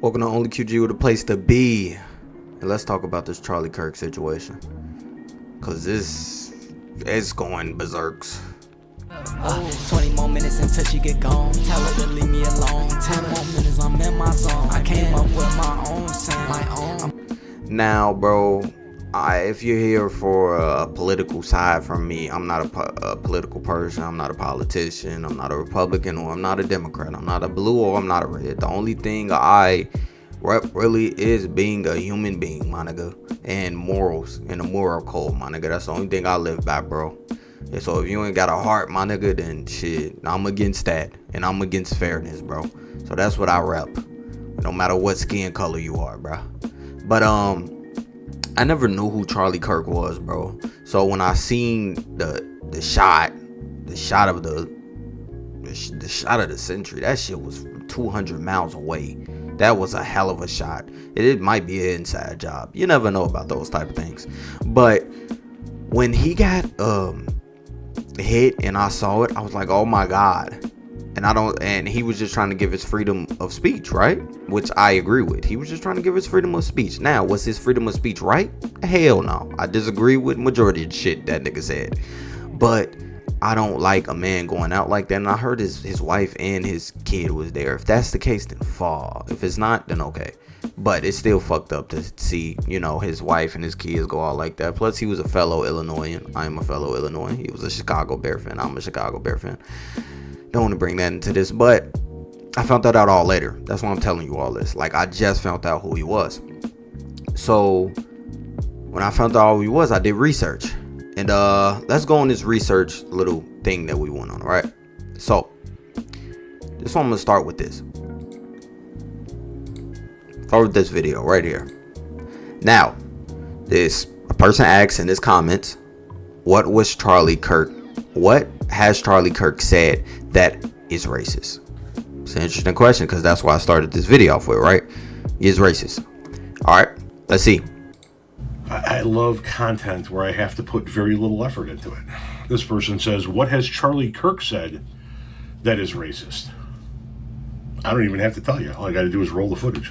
Welcome to Only QG with a place to be. And let's talk about this Charlie Kirk situation. Cause this is going berserks. 20 more minutes until she get gone. Tell her to leave me alone. 10 more minutes, I'm in my zone. I came up with my own sound. Now, bro, if you're here for a political side from me, I'm not a political person. I'm not a politician. I'm not a Republican, or I'm not a Democrat. I'm not a blue, or I'm not a red. The only thing I rep really is being a human being, my nigga, and morals in a moral code, my nigga. That's the only thing I live by, bro. And so if you ain't got a heart, my nigga, then shit, I'm against that, and I'm against fairness, bro. So that's what I rep, no matter what skin color you are, bro. But I never knew who Charlie Kirk was, bro. So when I seen the shot of the century, that shit was from 200 miles away. That was a hell of a shot. It might be an inside job. You never know about those type of things. But when he got hit and I saw it, I was like, oh my God. And he was just trying to give his freedom of speech, right? Which I agree with. He was just trying to give his freedom of speech. Now, was his freedom of speech right? Hell no. I disagree with majority of the shit that nigga said. But I don't like a man going out like that. And I heard his wife and his kid was there. If that's the case, then fall. If it's not, then okay. But it's still fucked up to see, his wife and his kids go out like that. Plus, he was a fellow Illinoisan. I am a fellow Illinoisan. He was a Chicago Bear fan. I'm a Chicago Bear fan. Don't want to bring that into this, but I found that out all later. That's why I'm telling you all this. Like, I just found out who he was. So when I found out who he was, I did research. And let's go on this research little thing that we went on, all right? So this one, I'm gonna start with this. Start with this video right here. Now, a person asks in his comments, what has Charlie Kirk said that is racist? It's an interesting question, because that's why I started this video off with, right? He is racist. All right, let's see. I love content where I have to put very little effort into it. This person says, what has Charlie Kirk said that is racist? I don't even have to tell you. All I got to do is roll the footage.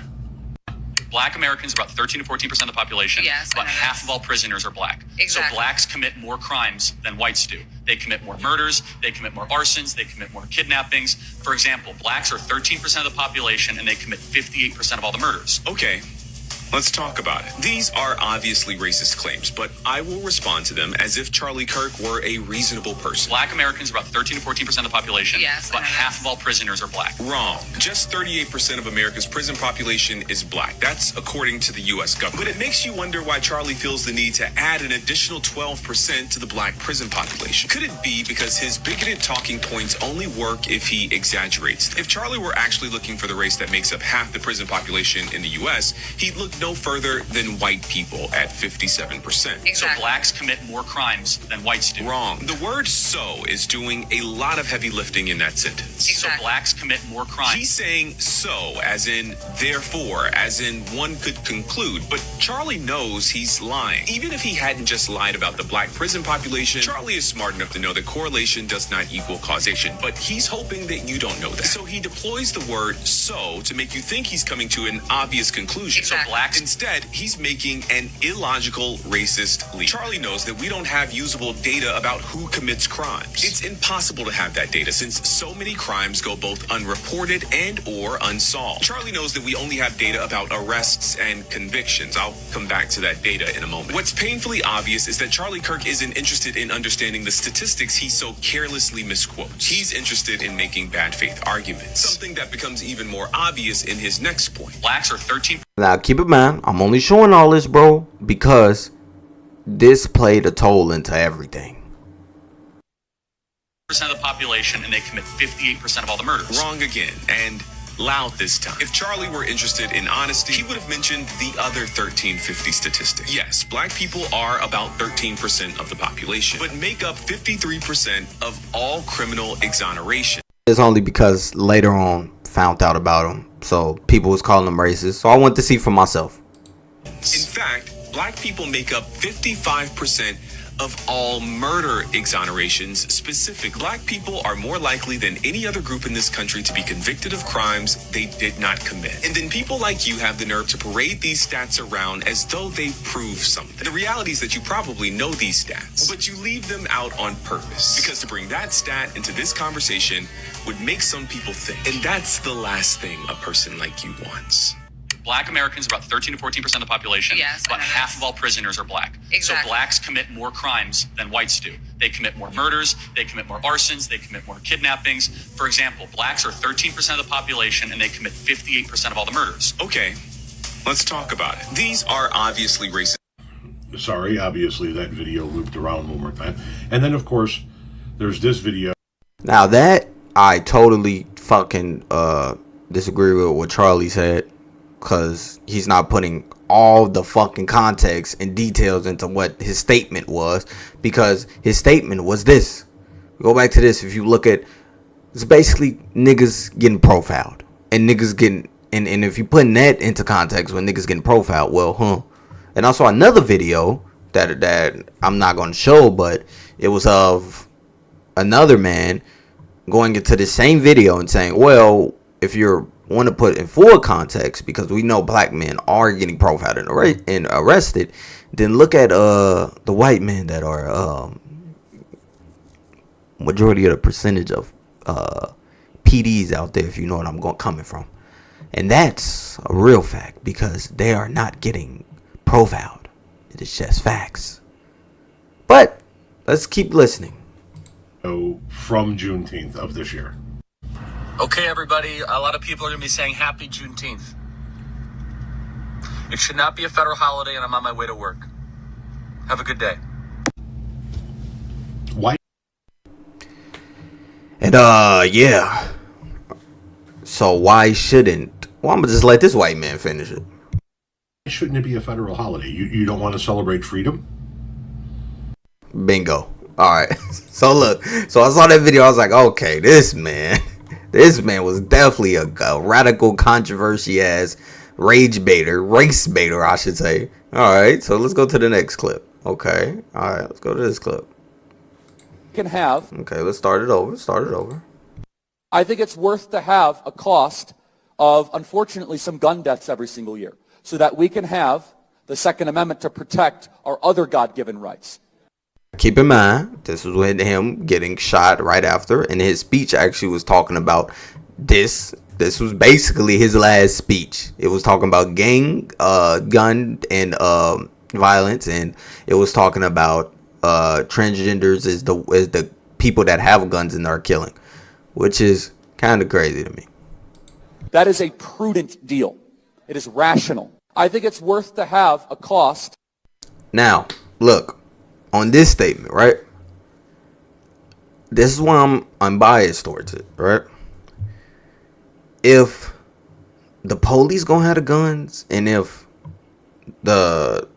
Black Americans are about 13 to 14% of the population. Yes, about half of all prisoners are black. Exactly. So blacks commit more crimes than whites do. They commit more murders, they commit more arsons, they commit more kidnappings. For example, blacks are 13% of the population and they commit 58% of all the murders. Okay, let's talk about it. These are obviously racist claims, but I will respond to them as if Charlie Kirk were a reasonable person. Black Americans are about 13 to 14% of the population. Yes, about half of all prisoners are black. Wrong. Just 38% of America's prison population is black. That's according to the U.S. government. But it makes you wonder why Charlie feels the need to add an additional 12% to the black prison population. Could it be because his bigoted talking points only work if he exaggerates? If Charlie were actually looking for the race that makes up half the prison population in the U.S., he'd look no further than white people at 57%. Exactly. So blacks commit more crimes than whites do. Wrong. The word "so" is doing a lot of heavy lifting in that sentence. Exactly. So blacks commit more crimes. He's saying "so" as in therefore, as in one could conclude, but Charlie knows he's lying. Even if he hadn't just lied about the black prison population, Charlie is smart enough to know that correlation does not equal causation, but he's hoping that you don't know that. So he deploys the word "so" to make you think he's coming to an obvious conclusion. Exactly. So blacks instead, he's making an illogical, racist leap. Charlie knows that we don't have usable data about who commits crimes. It's impossible to have that data since so many crimes go both unreported and or unsolved. Charlie knows that we only have data about arrests and convictions. I'll come back to that data in a moment. What's painfully obvious is that Charlie Kirk isn't interested in understanding the statistics he so carelessly misquotes. He's interested in making bad faith arguments, something that becomes even more obvious in his next point. Blacks are 13%. Now, keep in mind, I'm only showing all this, bro, because this played a toll into everything. Of the population and they commit 58% of all the murders. Wrong again, and loud this time. If Charlie were interested in honesty, he would have mentioned the other 1350 statistic. Yes, black people are about 13% of the population, but make up 53% of all criminal exoneration. It's only because later on found out about him, so people was calling him racist, so I went to see for myself. In fact, black people make up 55% of all murder exonerations specific. Black people are more likely than any other group in this country to be convicted of crimes they did not commit. And then people like you have the nerve to parade these stats around as though they prove something. The reality is that you probably know these stats, but you leave them out on purpose. Because to bring that stat into this conversation would make some people think. And that's the last thing a person like you wants. Black Americans are about 13 to 14% of the population, but half of all prisoners are black. Exactly. So blacks commit more crimes than whites do. They commit more murders, they commit more arsons, they commit more kidnappings. For example, blacks are 13% of the population and they commit 58% of all the murders. Okay, let's talk about it. These are obviously racist. Sorry, obviously that video looped around one more time. And then, of course, there's this video. Now that I totally fucking disagree with what Charlie said, because he's not putting all the fucking context and details into what his statement was, because his statement was this. Go back to this. If you look at, it's basically niggas getting profiled and niggas getting, and if you put that into context when niggas getting profiled, well, and also another video that I'm not going to show, but it was of another man going into the same video and saying, well, if you're want to put in full context, because we know black men are getting profiled and arrested, then look at the white men that are majority of the percentage of PDs out there, if you know what I'm coming from. And that's a real fact, because they are not getting profiled. It is just facts. But let's keep listening. From Juneteenth of this year. Okay, everybody, a lot of people are going to be saying happy Juneteenth. It should not be a federal holiday, and I'm on my way to work. Have a good day. Why? And yeah. So why shouldn't? Well, I'm gonna just let this white man finish it. Shouldn't it be a federal holiday? You don't want to celebrate freedom? Bingo. All right. So look. So I saw that video. I was like, okay, this man was definitely a radical, controversy ass race baiter, I should say. All right. So let's go to the next clip. Okay. All right. Let's go to this clip. Can have. Okay. Let's start it over. I think it's worth to have a cost of, unfortunately, some gun deaths every single year, so that we can have the Second Amendment to protect our other God-given rights. Keep in mind, this was with him getting shot right after, and his speech actually was talking about this. This was basically his last speech. It was talking about gun and violence, and it was talking about transgenders is the people that have guns and are killing, which is kind of crazy to me. That is a prudent deal. It is rational. I think it's worth to have a cost. Now, look, on this statement, right? This is why I'm unbiased towards it, right? If the police gonna have the guns, and if the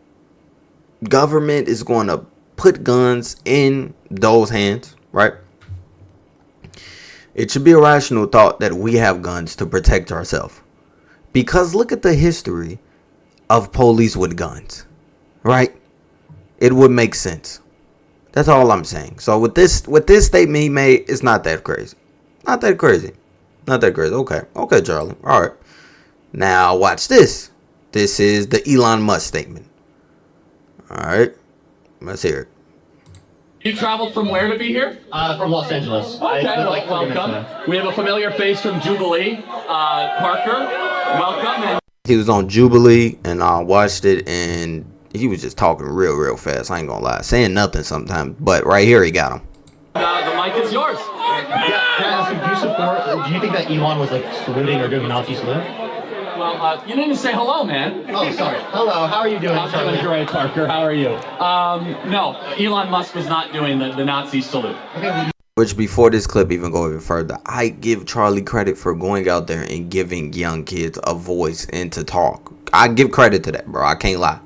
government is gonna put guns in those hands, right? It should be a rational thought that we have guns to protect ourselves. Because look at the history of police with guns, right? It would make sense. That's all I'm saying. So with this statement he made, it's not that crazy. Not that crazy. Okay, Charlie. All right. Now watch this. This is the Elon Musk statement. All right. Let's hear it. You traveled from where to be here? From Los Angeles. Okay, welcome. We have a familiar face from Jubilee. Parker, welcome. And he was on Jubilee, and I watched it, and he was just talking real fast. I ain't gonna lie, saying nothing sometimes. But right here, he got him. The mic is yours. Yeah, can I ask you, do you think that Elon was like saluting or doing a Nazi salute? Well, you didn't say hello, man. Oh, sorry. Hello, how are you doing? I'm doing great, Parker. How are you? No, Elon Musk was not doing the Nazi salute. Okay. Which, before this clip even go even further, I give Charlie credit for going out there and giving young kids a voice and to talk. I give credit to that, bro. I can't lie.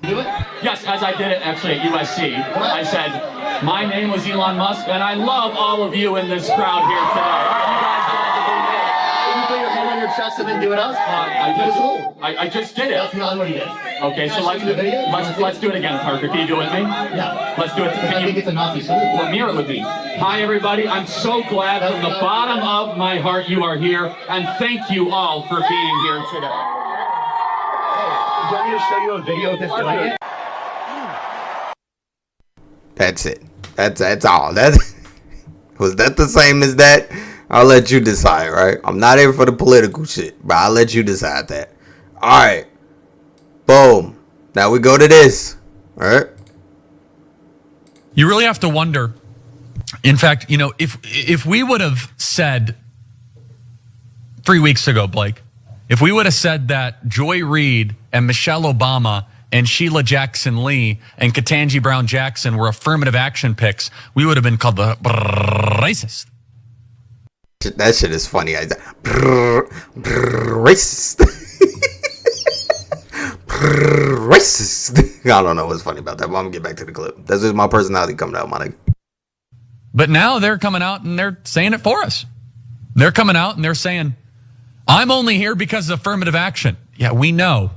Do it? Yes, as I did it actually at USC. I said, my name was Elon Musk, and I love all of you in this crowd here today. You guys get to be there. You can put your hand on your chest and then do it us. I just did it. That's not what he did. Okay, so let's do it again, Parker. Can you do it with me? Yeah. Let's do it. I think it's a Nazi salute. Well, mirror it with me. Hi, everybody. I'm so glad from the bottom of my heart you are here, and thank you all for being here today. Do you want me to show you a video of this doing it? That's it. That's all. Was that the same as that? I'll let you decide, right? I'm not here for the political shit, but I'll let you decide that. All right. Boom. Now we go to this. All right. You really have to wonder. In fact, you know, if we would have said 3 weeks ago, Blake, if we would have said that Joy Reid and Michelle Obama and Sheila Jackson Lee and Ketanji Brown Jackson were affirmative action picks, we would have been called the racist. That shit is funny. Racist. Racist. I don't know what's funny about that, but I'm gonna get back to the clip. That's just my personality coming out, my nigga. But now they're coming out and they're saying it for us. They're coming out and they're saying, I'm only here because of affirmative action. Yeah, we know.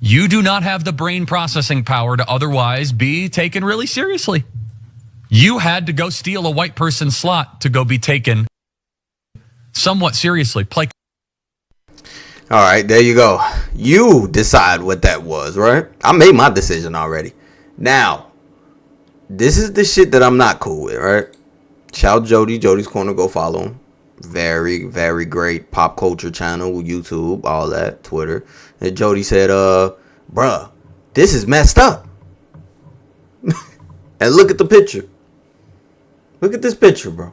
You do not have the brain processing power to otherwise be taken really seriously. You had to go steal a white person's slot to go be taken somewhat seriously. All right, there you go. You decide what that was, right? I made my decision already. Now, this is the shit that I'm not cool with, right? Shout Jody. Jody's Corner. Go follow him. Very, very great pop culture channel, YouTube, all that, Twitter. And Jody said, bruh, this is messed up. And look at the picture. Look at this picture, bro.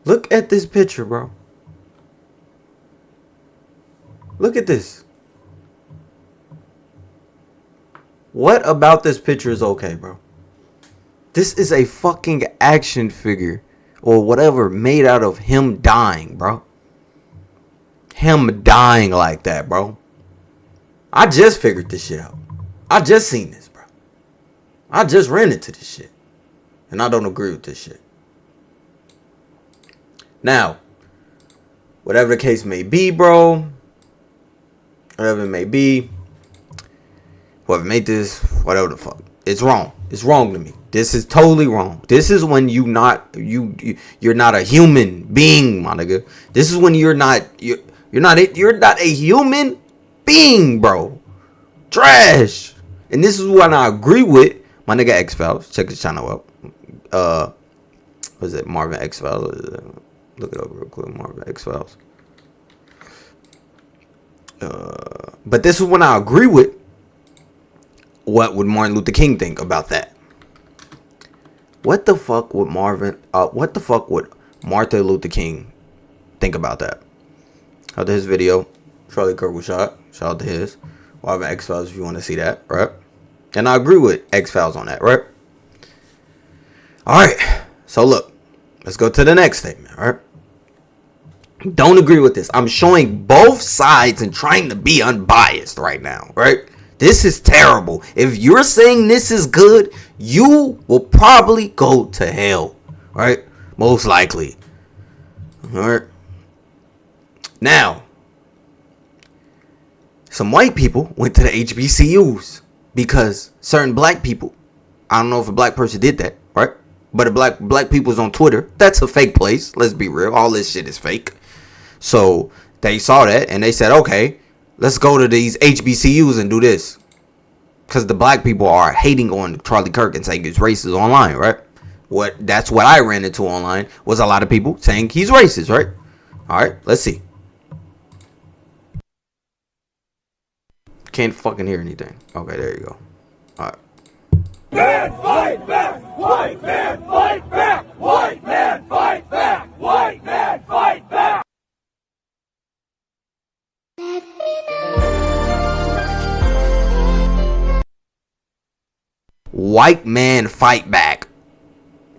Look at this picture, bro. Look at this. What about this picture is okay, bro? This is a fucking action figure or whatever made out of him dying, bro. Him dying like that, bro. I just figured this shit out. I just seen this, bro. I just ran into this shit. And I don't agree with this shit. Now, whatever the case may be, bro. Whatever it may be. Whoever made this, whatever the fuck. It's wrong. It's wrong to me. This is totally wrong. This is when you're not a human being, my nigga. This is when you're not a human being, bro. Trash. And this is what I agree with my nigga X Files. Check his channel out. What is it? Marvin X Files. Look it up real quick. Marvin X Files. But this is when I agree with what would Martin Luther King think about that. What the fuck would what the fuck would Martin Luther King think about that? Shout out to his video. Charlie Kirk was shot. Shout out to his. Marvin X Files if you want to see that, right? And I agree with X Files on that, right? Alright. So look. Let's go to the next statement, alright? Don't agree with this. I'm showing both sides and trying to be unbiased right now, right? This is terrible. If you're saying this is good, you will probably go to hell, right? Most likely. All right. Now, some white people went to the HBCUs because certain black people, I don't know if a black person did that, right? But a black people's on Twitter. That's a fake place. Let's be real. All this shit is fake. So they saw that and they said, okay, let's go to these HBCUs and do this. Because the black people are hating on Charlie Kirk and saying he's racist online, right? That's what I ran into online was a lot of people saying he's racist, right? All right, let's see. Can't fucking hear anything. Okay, there you go. All right. Man, fight back! White man, fight back! White man, fight back! White man, fight back! White man fight back.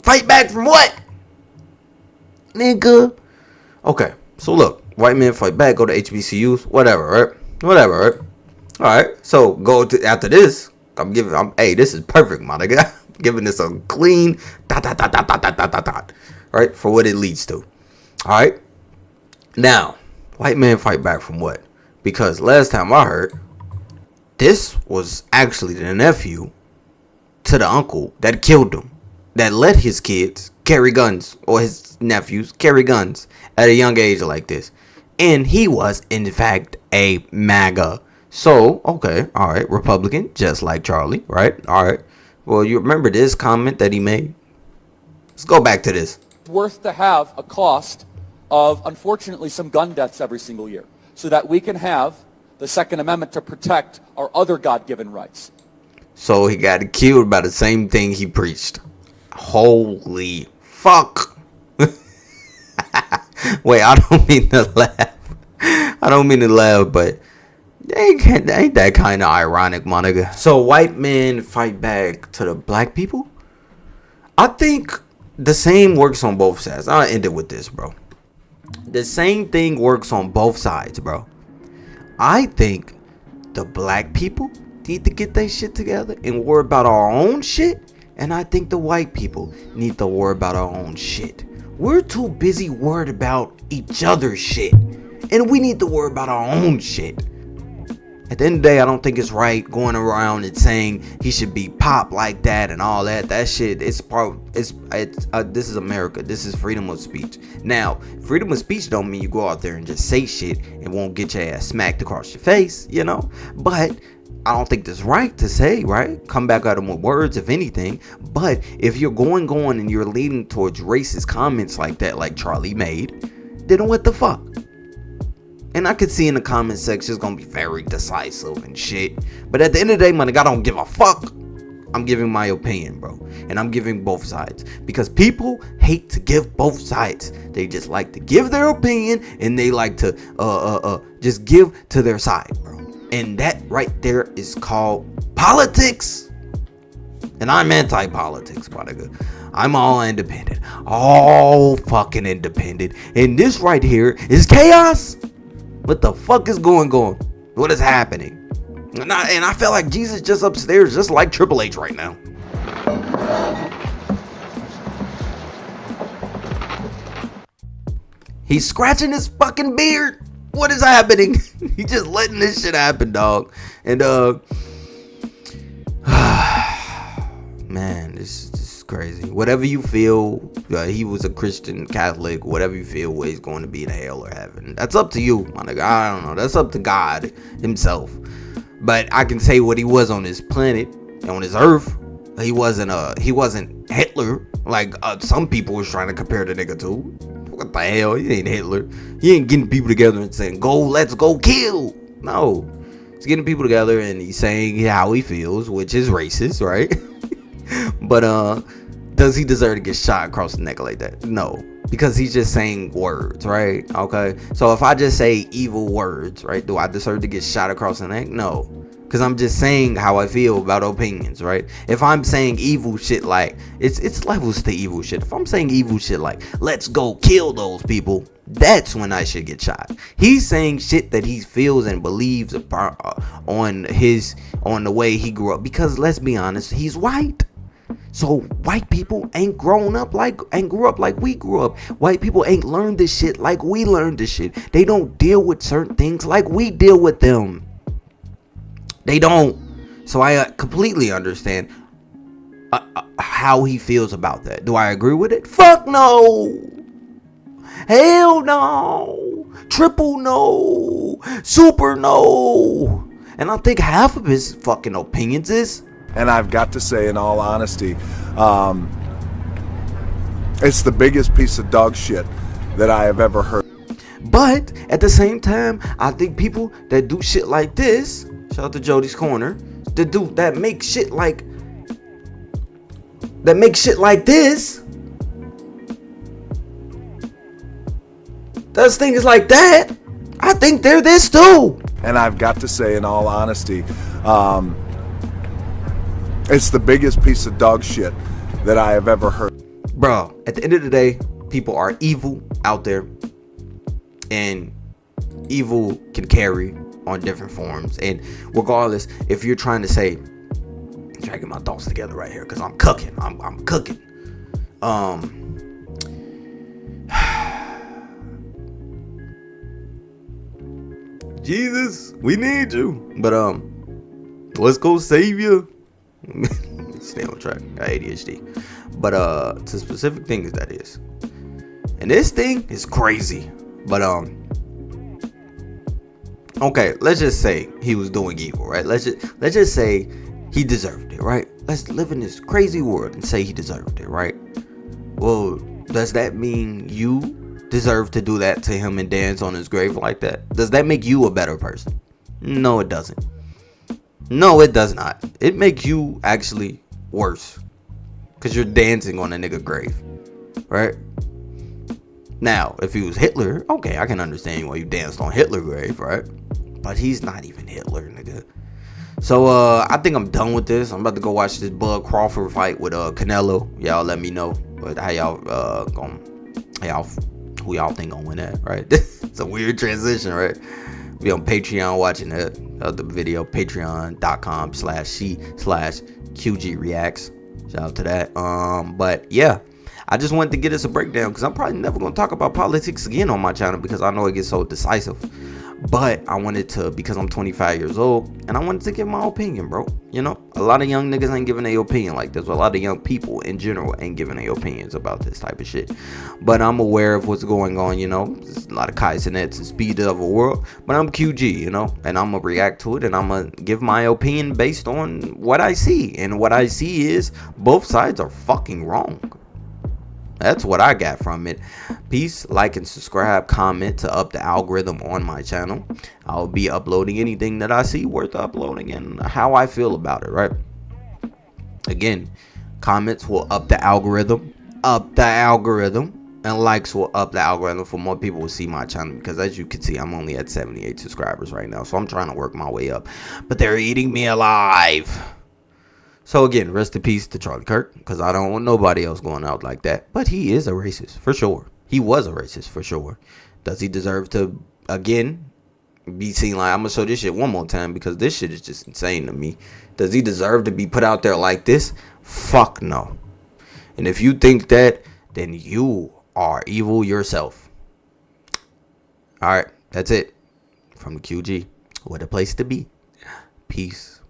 Fight back from what? Nigga. Okay, so look. White men fight back, go to HBCUs, whatever, right? Whatever, right? Alright, so go to after this. Hey, this is perfect, my nigga. I'm giving this a clean dot, right? For what it leads to. Alright. Now, white men fight back from what? Because last time I heard, this was actually the nephew to the uncle that killed him, that let his kids carry guns, or his nephews carry guns at a young age like this. And he was, in fact, a MAGA. So, okay, all right, Republican, just like Charlie, right? All right. Well, you remember this comment that he made? Let's go back to this. It's worth to have a cost of, unfortunately, some gun deaths every single year so that we can have the Second Amendment to protect our other God-given rights. So he got killed by the same thing he preached. Holy fuck. Wait, I don't mean to laugh. I don't mean to laugh, but ain't that kind of ironic, my nigga? So white men fight back to the black people? I think the same works on both sides. I'll end it with this, bro. The same thing works on both sides, bro. I think the black people need to get their shit together and worry about our own shit. And I think the white people need to worry about our own shit. We're too busy worried about each other's shit. And we need to worry about our own shit. At the end of the day, I don't think it's right going around and saying he should be pop like that and all that. That shit, this is America. This is freedom of speech. Now, freedom of speech don't mean you go out there and just say shit and won't get your ass smacked across your face, you know? But I don't think that's right to say, right? Come back at them with words, if anything. But if you're going and you're leading towards racist comments like that, like Charlie made, then what the fuck? And I could see in the comment section it's gonna be very decisive and shit. But at the end of the day, my nigga, I don't give a fuck. I'm giving my opinion, bro. And I'm giving both sides. Because people hate to give both sides. They just like to give their opinion and they like to just give to their side, bro. And that right there is called politics. And I'm anti-politics, my nigga. I'm all independent. All fucking independent. And this right here is chaos. What the fuck is going on? What is happening? And I feel like Jesus just upstairs, just like Triple H right now. He's scratching his fucking beard. What is happening? He just letting this shit happen, dog. And man, this is crazy. Whatever you feel, he was a Christian, Catholic, whatever you feel, where he's going to be in hell or heaven. That's up to you, my nigga. I don't know. That's up to God himself. But I can say what he was on this planet, on this earth. He wasn't Hitler, like some people was trying to compare the nigga to. What the hell? He ain't Hitler. He ain't getting people together and saying, let's go kill. No. He's getting people together and he's saying how he feels, which is racist, right? But does he deserve to get shot across the neck like that? No, because he's just saying words, right? Okay, so if I just say evil words, right, do I deserve to get shot across the neck? No, because I'm just saying how I feel about opinions, right? If I'm saying evil shit, like it's levels to evil shit. If I'm saying evil shit like let's go kill those people, that's when I should get shot. He's saying shit that he feels and believes on the way he grew up, because let's be honest, he's white. So white people ain't grew up like we grew up. White people ain't learned this shit like we learned this shit. They don't deal with certain things like we deal with them. They don't. So I completely understand how he feels about that. Do I agree with it? Fuck no. Hell no. Triple no. Super no. And I think half of his fucking opinions is. And I've got to say, in all honesty, it's the biggest piece of dog shit that I have ever heard. But at the same time, I think people that do shit like this, shout out to Jody's Corner, that make shit like this, does things like that, I think they're this too. And I've got to say, in all honesty, it's the biggest piece of dog shit that I have ever heard. Bro, at the end of the day, people are evil out there. And evil can carry on different forms. And regardless, if you're trying to say, I'm trying to get my thoughts together right here, because I'm cooking. I'm cooking. Jesus, we need you. But let's go save you. Stay on track. Got ADHD. But to specific things that is. And this thing is crazy. But okay, let's just say he was doing evil, right? Let's just say he deserved it, right? Let's live in this crazy world and say he deserved it, right? Well, does that mean you deserve to do that to him and dance on his grave like that? Does that make you a better person? No, it doesn't. No, it does not. It makes you actually worse. Because you're dancing on a nigga grave. Right? Now, if he was Hitler, okay, I can understand why you danced on Hitler's grave, right? But he's not even Hitler, nigga. So, I think I'm done with this. I'm about to go watch this Bud Crawford fight with Canelo. Y'all let me know. But how y'all who y'all think gonna win that, right? It's a weird transition, right? Be on Patreon watching the video, patreon.com/c/QG Reacts. Shout out to that. But yeah, I just wanted to get us a breakdown because I'm probably never gonna talk about politics again on my channel because I know it gets so decisive. But I wanted to, because I'm 25 years old, and I wanted to give my opinion, bro. You know, a lot of young niggas ain't giving their opinion like this. A lot of young people in general ain't giving their opinions about this type of shit. But I'm aware of what's going on, you know. There's a lot of Kaizenets and speed of a world. But I'm QG, you know, and I'm going to react to it, and I'm going to give my opinion based on what I see. And what I see is both sides are fucking wrong. That's what I got from it. Peace, like and subscribe, comment to up the algorithm on my channel. I'll be uploading anything that I see worth uploading and how I feel about it, right? Again, comments will up the algorithm, and likes will up the algorithm for more people to see my channel, because as you can see, I'm only at 78 subscribers right now, so I'm trying to work my way up, but they're eating me alive. So again, rest in peace to Charlie Kirk, because I don't want nobody else going out like that. But he is a racist, for sure. He was a racist, for sure. Does he deserve to, again, be seen like, I'm going to show this shit one more time, because this shit is just insane to me. Does he deserve to be put out there like this? Fuck no. And if you think that, then you are evil yourself. Alright, that's it. From the QG. What a place to be. Peace.